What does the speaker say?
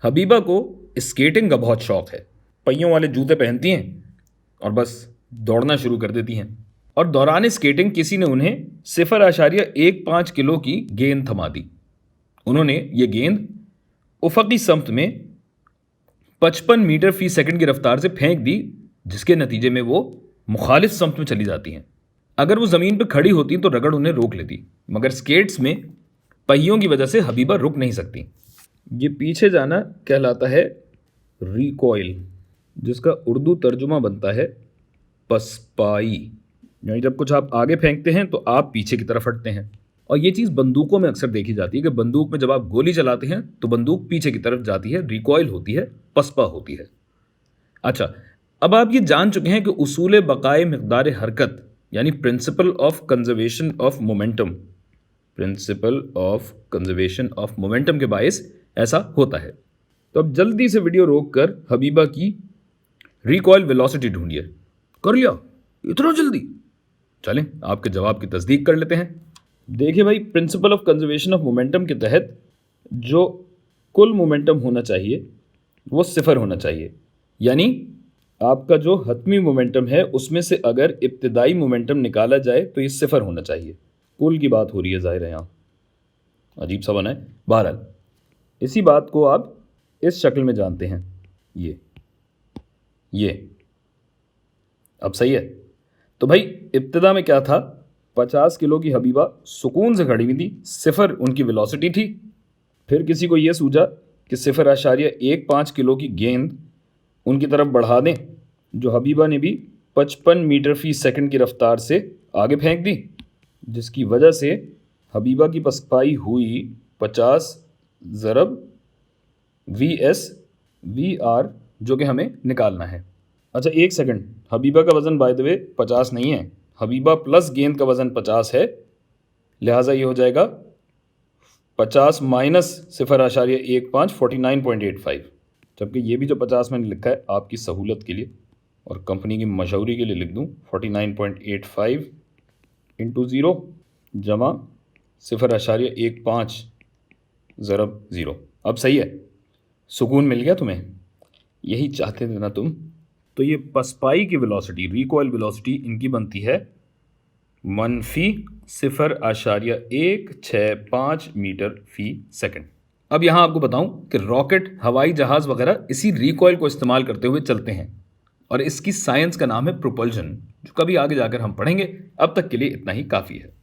Habiba को skating का बहुत शौक है। पहियों वाले जूते पहनती हैं और बस दौड़ना शुरू कर देती हैं। और दौरान स्केटिंग किसी ने उन्हें 0.15 किलो की गेंद थमा दी। उन्होंने ये गेंद उफकी समत में 55 मीटर फी सेकंड की रफ्तार से फेंक दी, जिसके नतीजे में वो मुखालिफ समत में चली जाती हैं। अगर वो ज़मीन पर खड़ी होती तो रगड़ उन्हें रोक लेती, मगर स्केट्स में पहियों की वजह से हबीबा रुक नहीं सकती। ये पीछे जाना कहलाता है रिकॉइल, जिसका उर्दू तर्जुमा बनता है पसपाई। यानी जब कुछ आप आगे फेंकते हैं तो आप पीछे की तरफ हटते हैं। और ये चीज़ बंदूकों में अक्सर देखी जाती है कि बंदूक में जब आप गोली चलाते हैं तो बंदूक पीछे की तरफ जाती है, रिकॉइल होती है, पसपा होती है। अच्छा, अब आप ये जान चुके हैं कि उसूल बकाए मिक़दार हरकत यानी principle of conservation of momentum, principle of conservation of momentum के बायस ऐसा होता है। तो अब जल्दी से वीडियो रोक कर हबीबा की रिकॉइल वेलोसिटी ढूंढिए। कर लिया? इतना जल्दी? चलें आपके जवाब की तस्दीक कर लेते हैं। देखिए भाई, principle of conservation of momentum के तहत जो कुल मोमेंटम होना चाहिए वो 0 होना चाहिए। यानी आपका जो हतमी मोमेंटम है उसमें से अगर इब्तिदाई मोमेंटम निकाला जाए तो ये 0 होना चाहिए। कुल की बात हो रही है, ज़ाहिर है यहाँ अजीब सा बना है। बहरहाल इसी बात को आप इस शक्ल में जानते हैं। ये अब सही है। तो भाई इब्तिदा में क्या था? 50 किलो की हबीबा सुकून से खड़ी हुई थी, 0 उनकी वेलोसिटी थी। फिर किसी को यह सूझा कि 0.15 किलो की गेंद उनकी तरफ बढ़ा दें, जो हबीबा ने भी 55 मीटर फी सेकंड की रफ्तार से आगे फेंक दी, जिसकी वजह से हबीबा की पसपाई हुई 50 ज़रब VS/VR, जो कि हमें निकालना है। अच्छा एक सेकंड, हबीबा का वज़न बाय द वे 50 नहीं है, हबीबा प्लस गेंद का वज़न 50 है, लिहाजा ये हो जाएगा 50 माइनस 0.15 49.85। जबकि ये भी जो 50 मैंने लिखा है आपकी सहूलत के लिए और कंपनी की मशहूरी के लिए लिख दूँ 49.85 इंटू 0 जमा 0.15 ज़रब 0। अब सही है? सुकून मिल गया तुम्हें? यही चाहते थे ना तुम? तो ये पसपाई की वेलोसिटी, रिकॉइल वेलोसिटी इनकी बनती है -0.165 मीटर फी सेकंड। अब यहाँ आपको बताऊं कि रॉकेट, हवाई जहाज़ वगैरह इसी रिकॉइल को इस्तेमाल करते हुए चलते हैं और इसकी साइंस का नाम है प्रोपल्शन, जो कभी आगे जाकर हम पढ़ेंगे। अब तक के लिए इतना ही काफ़ी है।